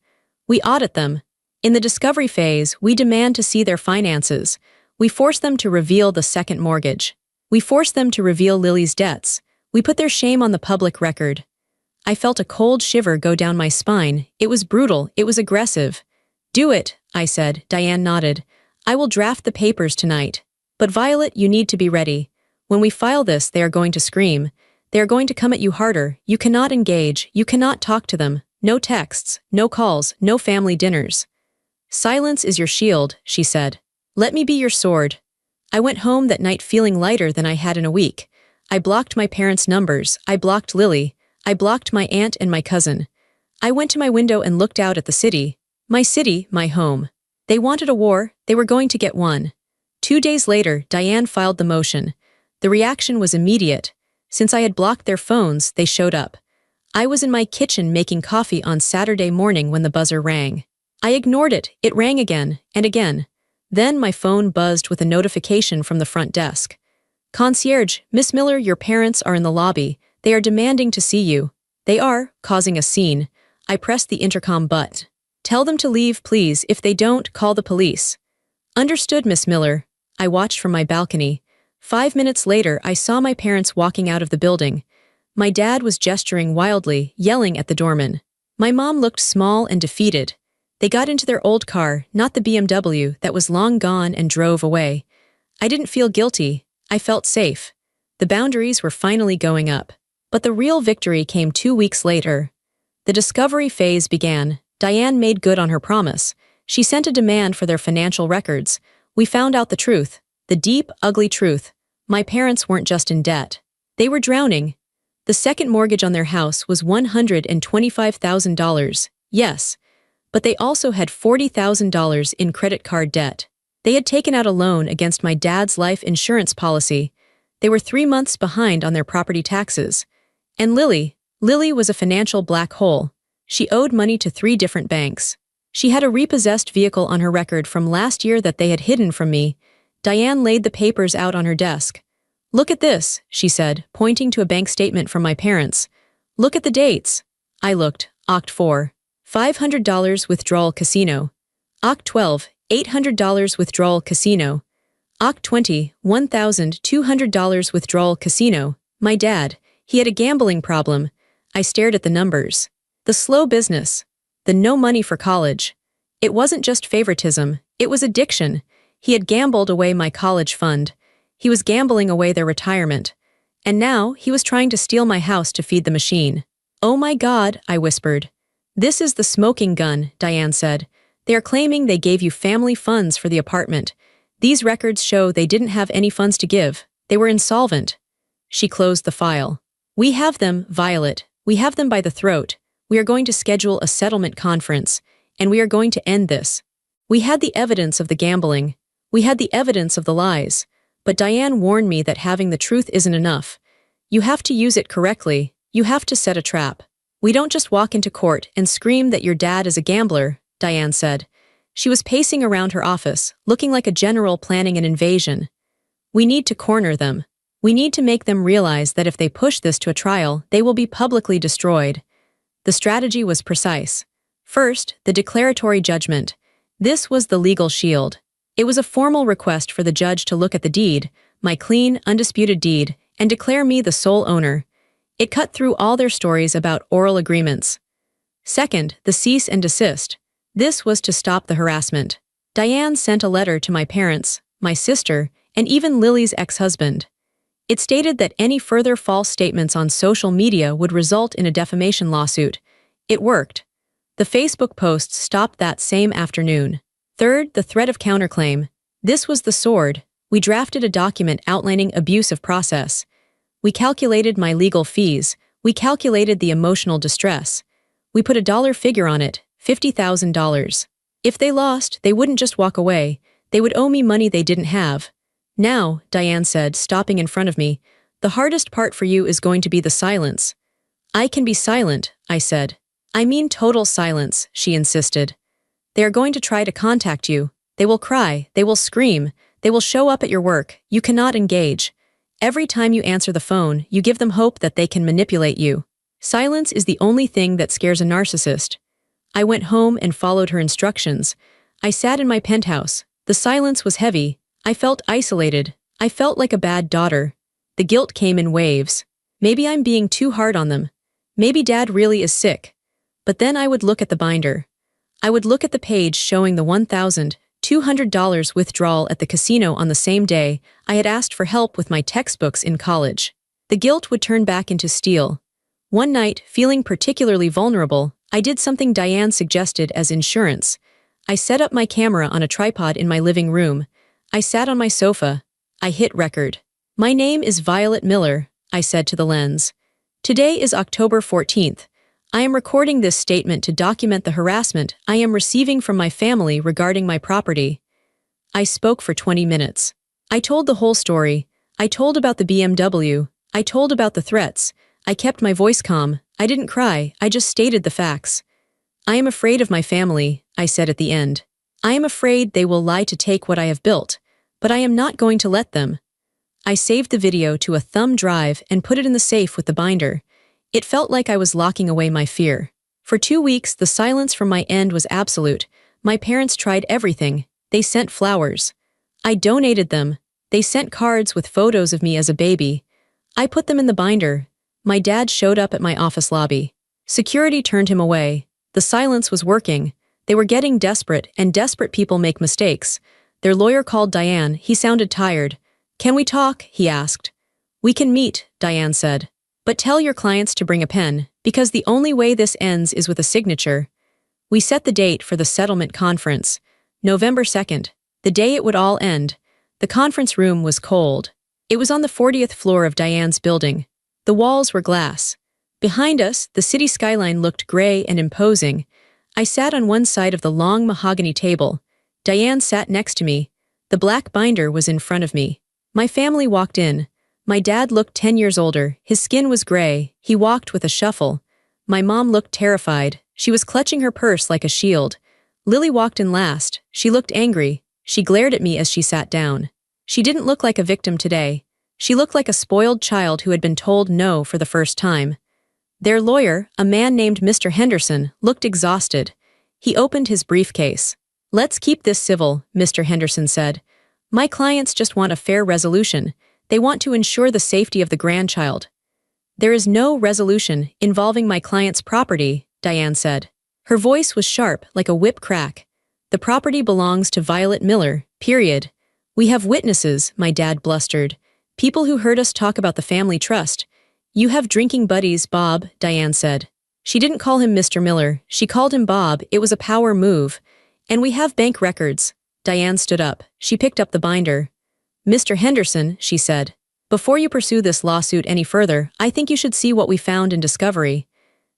"We audit them. In the discovery phase, we demand to see their finances. We force them to reveal the second mortgage. We force them to reveal Lily's debts. We put their shame on the public record." I felt a cold shiver go down my spine. It was brutal. It was aggressive. "Do it," I said. Diane nodded. "I will draft the papers tonight. But Violet, you need to be ready. When we file this, they are going to scream. They are going to come at you harder. You cannot engage. You cannot talk to them. No texts, no calls, no family dinners." "Silence is your shield," she said. "Let me be your sword." I went home that night feeling lighter than I had in a week. I blocked my parents' numbers. I blocked Lily. I blocked my aunt and my cousin. I went to my window and looked out at the city. My city, my home. They wanted a war. They were going to get one. 2 days later, Diane filed the motion. The reaction was immediate. Since I had blocked their phones, they showed up. I was in my kitchen making coffee on Saturday morning when the buzzer rang. I ignored it. It rang again and again. Then my phone buzzed with a notification from the front desk. "Concierge, Miss Miller, your parents are in the lobby. They are demanding to see you." "They are," causing a scene. I pressed the intercom button. "Tell them to leave, please. If they don't, call the police." "Understood, Miss Miller." I watched from my balcony. 5 minutes later, I saw my parents walking out of the building. My dad was gesturing wildly, yelling at the doorman. My mom looked small and defeated. They got into their old car, not the BMW that was long gone, and drove away. I didn't feel guilty. I felt safe. The boundaries were finally going up. But the real victory came 2 weeks later. The discovery phase began. Diane made good on her promise. She sent a demand for their financial records. We found out the truth. The deep, ugly truth. My parents weren't just in debt. They were drowning. The second mortgage on their house was $125,000, yes, but they also had $40,000 in credit card debt. They had taken out a loan against my dad's life insurance policy. They were 3 months behind on their property taxes. And Lily was a financial black hole. She owed money to 3 different banks. She had a repossessed vehicle on her record from last year that they had hidden from me. Diane laid the papers out on her desk. "Look at this," she said, pointing to a bank statement from my parents. "Look at the dates." I looked. Oct 4, $500 withdrawal casino. Oct 12, $800 withdrawal casino. Oct 20, $1,200 withdrawal casino. My dad, he had a gambling problem. I stared at the numbers. The slow business. The no money for college. It wasn't just favoritism, it was addiction. He had gambled away my college fund. He was gambling away their retirement. And now he was trying to steal my house to feed the machine. "Oh my God," I whispered. "This is the smoking gun," Diane said. "They are claiming they gave you family funds for the apartment. These records show they didn't have any funds to give. They were insolvent." She closed the file. "We have them, Violet. We have them by the throat. We are going to schedule a settlement conference, and we are going to end this. We had the evidence of the gambling. We had the evidence of the lies. But Diane warned me that having the truth isn't enough. You have to use it correctly. You have to set a trap. We don't just walk into court and scream that your dad is a gambler," Diane said. She was pacing around her office, looking like a general planning an invasion. "We need to corner them. We need to make them realize that if they push this to a trial, they will be publicly destroyed." The strategy was precise. First, the declaratory judgment. This was the legal shield. It was a formal request for the judge to look at the deed, my clean, undisputed deed, and declare me the sole owner. It cut through all their stories about oral agreements. Second, the cease and desist. This was to stop the harassment. Diane sent a letter to my parents, my sister, and even Lily's ex-husband. It stated that any further false statements on social media would result in a defamation lawsuit. It worked. The Facebook posts stopped that same afternoon. Third, the threat of counterclaim. This was the sword. We drafted a document outlining abuse of process. We calculated my legal fees. We calculated the emotional distress. We put a dollar figure on it, $50,000. If they lost, they wouldn't just walk away. They would owe me money they didn't have. "Now," Diane said, stopping in front of me, "the hardest part for you is going to be the silence." "I can be silent," I said. "I mean total silence," she insisted. "They are going to try to contact you. They will cry, they will scream, they will show up at your work. You cannot engage. Every time you answer the phone, you give them hope that they can manipulate you. Silence is the only thing that scares a narcissist." I went home and followed her instructions. I sat in my penthouse. The silence was heavy. I felt isolated. I felt like a bad daughter. The guilt came in waves. Maybe I'm being too hard on them. Maybe Dad really is sick. But then I would look at the binder. I would look at the page showing the $1,200 withdrawal at the casino on the same day I had asked for help with my textbooks in college. The guilt would turn back into steel. One night, feeling particularly vulnerable, I did something Diane suggested as insurance. I set up my camera on a tripod in my living room. I sat on my sofa. I hit record. "My name is Violet Miller," I said to the lens. "Today is October 14th. I am recording this statement to document the harassment I am receiving from my family regarding my property." I spoke for 20 minutes. I told the whole story. I told about the BMW. I told about the threats. I kept my voice calm. I didn't cry. I just stated the facts. "I am afraid of my family," I said at the end. "I am afraid they will lie to take what I have built, but I am not going to let them." I saved the video to a thumb drive and put it in the safe with the binder. It felt like I was locking away my fear. For 2 weeks, the silence from my end was absolute. My parents tried everything. They sent flowers. I donated them. They sent cards with photos of me as a baby. I put them in the binder. My dad showed up at my office lobby. Security turned him away. The silence was working. They were getting desperate, and desperate people make mistakes. Their lawyer called Diane. He sounded tired. "Can we talk?" he asked. "We can meet," Diane said. "But tell your clients to bring a pen, because the only way this ends is with a signature." We set the date for the settlement conference, November 2nd, the day it would all end. The conference room was cold. It was on the 40th floor of Diane's building. The walls were glass. Behind us, the city skyline looked gray and imposing. I sat on one side of the long mahogany table. Diane sat next to me. The black binder was in front of me. My family walked in. My dad looked 10 years older. His skin was gray. He walked with a shuffle. My mom looked terrified. She was clutching her purse like a shield. Lily walked in last. She looked angry. She glared at me as she sat down. She didn't look like a victim today. She looked like a spoiled child who had been told no for the first time. Their lawyer, a man named Mr. Henderson, looked exhausted. He opened his briefcase. "Let's keep this civil," Mr. Henderson said. "My clients just want a fair resolution. They want to ensure the safety of the grandchild." "There is no resolution involving my client's property," Diane said. Her voice was sharp, like a whip crack. "The property belongs to Violet Miller, period." "We have witnesses," my dad blustered. "People who heard us talk about the family trust." "You have drinking buddies, Bob," Diane said. She didn't call him Mr. Miller. She called him Bob. It was a power move. "And we have bank records." Diane stood up. She picked up the binder. "Mr. Henderson," she said, "before you pursue this lawsuit any further, I think you should see what we found in discovery."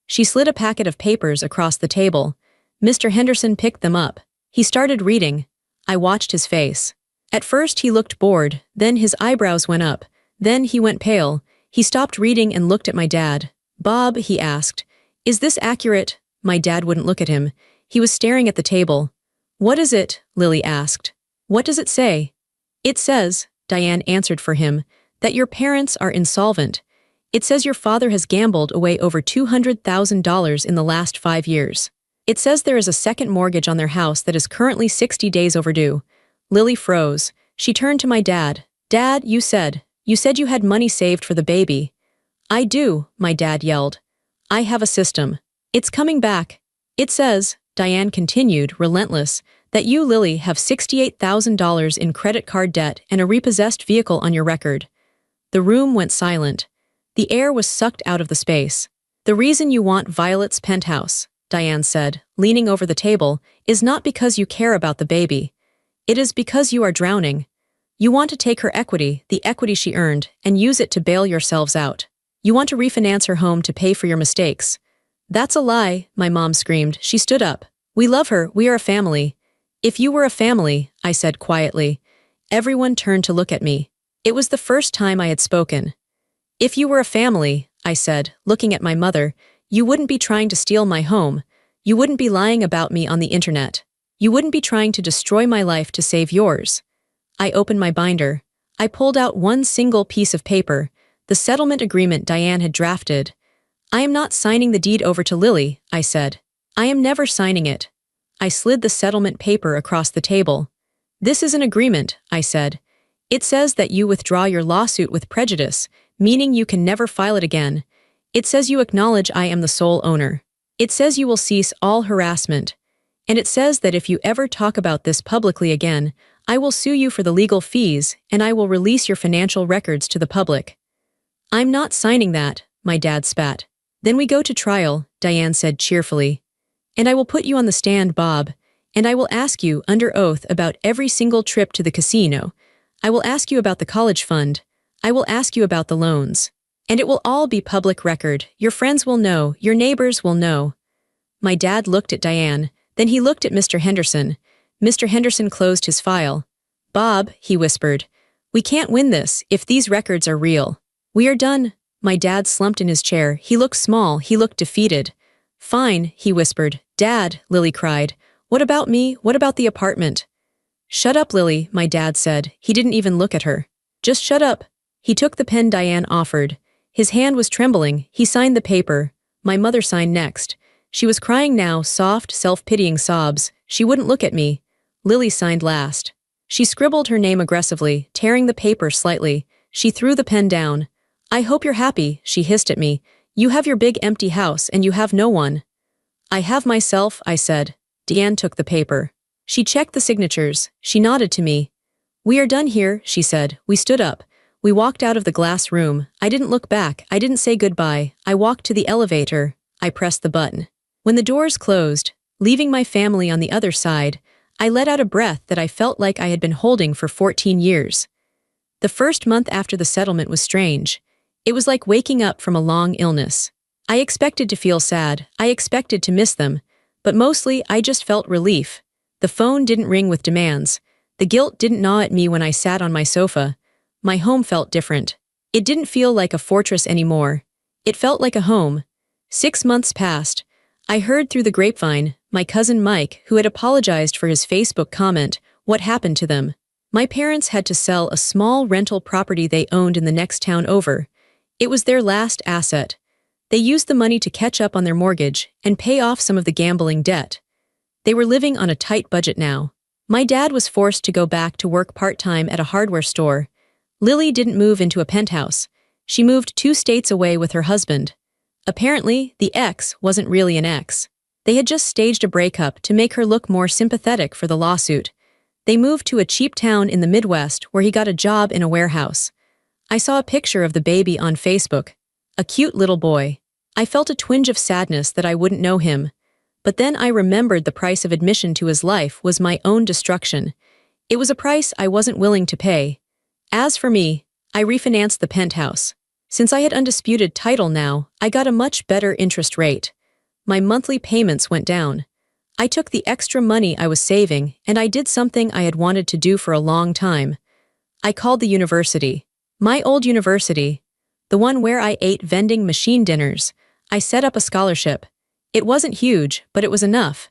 She slid a packet of papers across the table. Mr. Henderson picked them up. He started reading. I watched his face. At first he looked bored, then his eyebrows went up, then he went pale. He stopped reading and looked at my dad. "Bob," he asked, "is this accurate?" My dad wouldn't look at him. He was staring at the table. "What is it?" Lily asked. "What does it say?" "It says," Diane answered for him, "that your parents are insolvent. It says your father has gambled away over $200,000 in the last 5 years. It says there is a second mortgage on their house that is currently 60 days overdue." Lily froze. She turned to my dad. "Dad, you said you had money saved for the baby." "I do," my dad yelled. "I have a system. It's coming back. It says," Diane continued, relentless, "that you, Lily, have $68,000 in credit card debt and a repossessed vehicle on your record." The room went silent. The air was sucked out of the space. "The reason you want Violet's penthouse," Diane said, leaning over the table, "is not because you care about the baby. It is because you are drowning. You want to take her equity, the equity she earned, and use it to bail yourselves out. You want to refinance her home to pay for your mistakes." "That's a lie," my mom screamed. She stood up. "We love her. We are a family." "If you were a family," I said quietly. Everyone turned to look at me. It was the first time I had spoken. "If you were a family," I said, looking at my mother, "you wouldn't be trying to steal my home. You wouldn't be lying about me on the internet. You wouldn't be trying to destroy my life to save yours." I opened my binder. I pulled out one single piece of paper, the settlement agreement Diane had drafted. "I am not signing the deed over to Lily," I said. "I am never signing it." I slid the settlement paper across the table. "This is an agreement," I said. "It says that you withdraw your lawsuit with prejudice, meaning you can never file it again. It says you acknowledge I am the sole owner. It says you will cease all harassment. And it says that if you ever talk about this publicly again, I will sue you for the legal fees and I will release your financial records to the public." "I'm not signing that," my dad spat. "Then we go to trial," Diane said cheerfully. "And I will put you on the stand, Bob. And I will ask you, under oath, about every single trip to the casino. I will ask you about the college fund. I will ask you about the loans. And it will all be public record. Your friends will know. Your neighbors will know." My dad looked at Diane. Then he looked at Mr. Henderson. Mr. Henderson closed his file. "Bob," he whispered, "we can't win this if these records are real. We are done." My dad slumped in his chair. He looked small. He looked defeated. "Fine," he whispered. "Dad," Lily cried. "What about me? What about the apartment?" "Shut up, Lily," my dad said. He didn't even look at her. "Just shut up." He took the pen Diane offered. His hand was trembling. He signed the paper. My mother signed next. She was crying now, soft, self-pitying sobs. She wouldn't look at me. Lily signed last. She scribbled her name aggressively, tearing the paper slightly. She threw the pen down. "I hope you're happy," she hissed at me. "You have your big empty house and you have no one." "I have myself," I said. Diane took the paper. She checked the signatures. She nodded to me. "We are done here," she said. We stood up. We walked out of the glass room. I didn't look back. I didn't say goodbye. I walked to the elevator. I pressed the button. When the doors closed, leaving my family on the other side, I let out a breath that I felt like I had been holding for 14 years. The first month after the settlement was strange. It was like waking up from a long illness. I expected to feel sad, I expected to miss them, but mostly I just felt relief. The phone didn't ring with demands. The guilt didn't gnaw at me when I sat on my sofa. My home felt different. It didn't feel like a fortress anymore. It felt like a home. 6 months passed. I heard through the grapevine, my cousin Mike, who had apologized for his Facebook comment, what happened to them. My parents had to sell a small rental property they owned in the next town over. It was their last asset. They used the money to catch up on their mortgage and pay off some of the gambling debt. They were living on a tight budget now. My dad was forced to go back to work part-time at a hardware store. Lily didn't move into a penthouse. She moved 2 states away with her husband. Apparently, the ex wasn't really an ex. They had just staged a breakup to make her look more sympathetic for the lawsuit. They moved to a cheap town in the Midwest where he got a job in a warehouse. I saw a picture of the baby on Facebook. A cute little boy. I felt a twinge of sadness that I wouldn't know him. But then I remembered the price of admission to his life was my own destruction. It was a price I wasn't willing to pay. As for me, I refinanced the penthouse. Since I had undisputed title now, I got a much better interest rate. My monthly payments went down. I took the extra money I was saving and I did something I had wanted to do for a long time. I called the university. My old university. The one where I ate vending machine dinners. I set up a scholarship. It wasn't huge, but it was enough.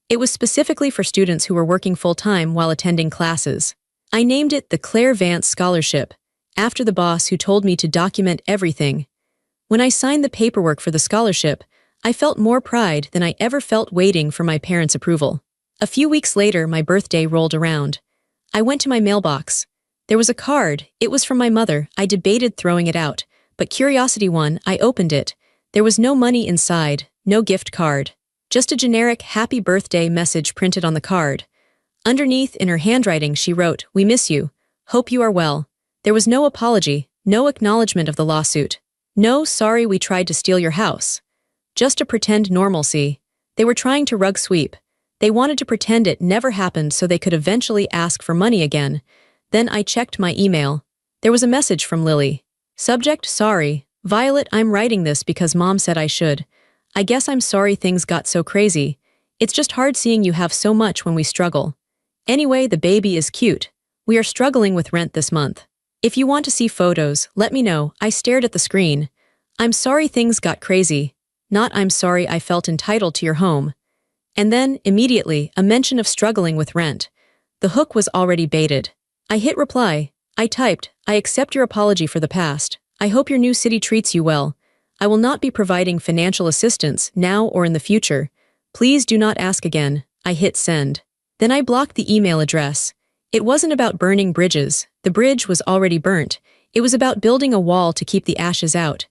It was specifically for students who were working full-time while attending classes. I named it the Claire Vance Scholarship, after the boss who told me to document everything. When I signed the paperwork for the scholarship, I felt more pride than I ever felt waiting for my parents' approval. A few weeks later, my birthday rolled around. I went to my mailbox. There was a card. It was from my mother. I debated throwing it out, but curiosity won. I opened it. There was no money inside, no gift card. Just a generic happy birthday message printed on the card. Underneath, in her handwriting, she wrote, "We miss you. Hope you are well." There was no apology, no acknowledgement of the lawsuit. No sorry we tried to steal your house. Just a pretend normalcy. They were trying to rug sweep. They wanted to pretend it never happened so they could eventually ask for money again. Then I checked my email. There was a message from Lily. Subject, sorry. Violet, I'm writing this because Mom said I should. I guess I'm sorry things got so crazy. It's just hard seeing you have so much when we struggle. Anyway, the baby is cute. We are struggling with rent this month. If you want to see photos, let me know. I stared at the screen. I'm sorry things got crazy. Not I'm sorry I felt entitled to your home. And then, immediately, a mention of struggling with rent. The hook was already baited. I hit reply. I typed, I accept your apology for the past. I hope your new city treats you well. I will not be providing financial assistance now or in the future. Please do not ask again. I hit send. Then I blocked the email address. It wasn't about burning bridges. The bridge was already burnt. It was about building a wall to keep the ashes out.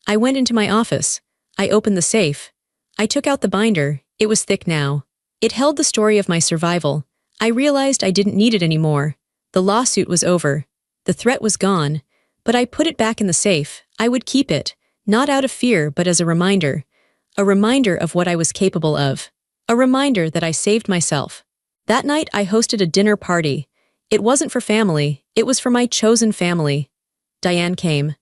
I went into my office. I opened the safe. I took out the binder. It was thick now. It held the story of my survival. I realized I didn't need it anymore. The lawsuit was over. The threat was gone. But I put it back in the safe. I would keep it, not out of fear but as a reminder. A reminder of what I was capable of. A reminder that I saved myself. That night I hosted a dinner party. It wasn't for family, it was for my chosen family. Diane came.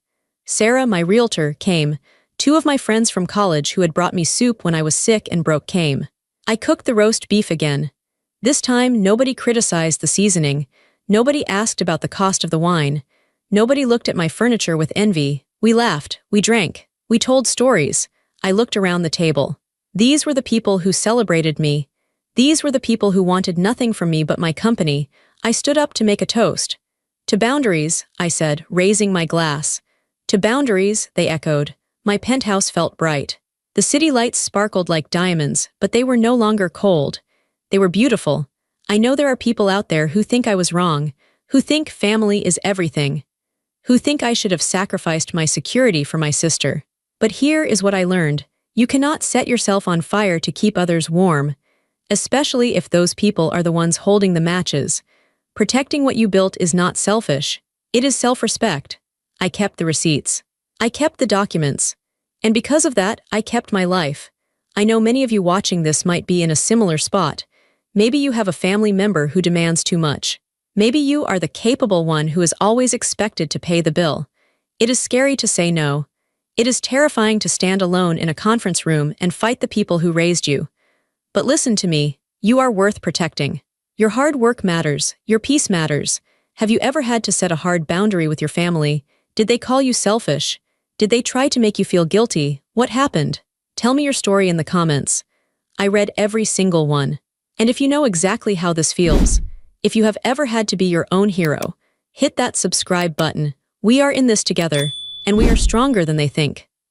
Sarah, my realtor, came. 2 of my friends from college who had brought me soup when I was sick and broke came. I cooked the roast beef again. This time nobody criticized the seasoning. Nobody asked about the cost of the wine. Nobody looked at my furniture with envy. We laughed, we drank, we told stories. I looked around the table. These were the people who celebrated me. These were the people who wanted nothing from me but my company. I stood up to make a toast. To boundaries, I said, raising my glass. To boundaries, they echoed. My penthouse felt bright. The city lights sparkled like diamonds, but they were no longer cold. They were beautiful. I know there are people out there who think I was wrong, who think family is everything, who think I should have sacrificed my security for my sister. But here is what I learned. You cannot set yourself on fire to keep others warm, especially if those people are the ones holding the matches. Protecting what you built is not selfish. It is self-respect. I kept the receipts. I kept the documents. And because of that, I kept my life. I know many of you watching this might be in a similar spot. Maybe you have a family member who demands too much. Maybe you are the capable one who is always expected to pay the bill. It is scary to say no. It is terrifying to stand alone in a conference room and fight the people who raised you. But listen to me, you are worth protecting. Your hard work matters, your peace matters. Have you ever had to set a hard boundary with your family? Did they call you selfish? Did they try to make you feel guilty? What happened? Tell me your story in the comments. I read every single one. And if you know exactly how this feels, if you have ever had to be your own hero, hit that subscribe button. We are in this together, and we are stronger than they think.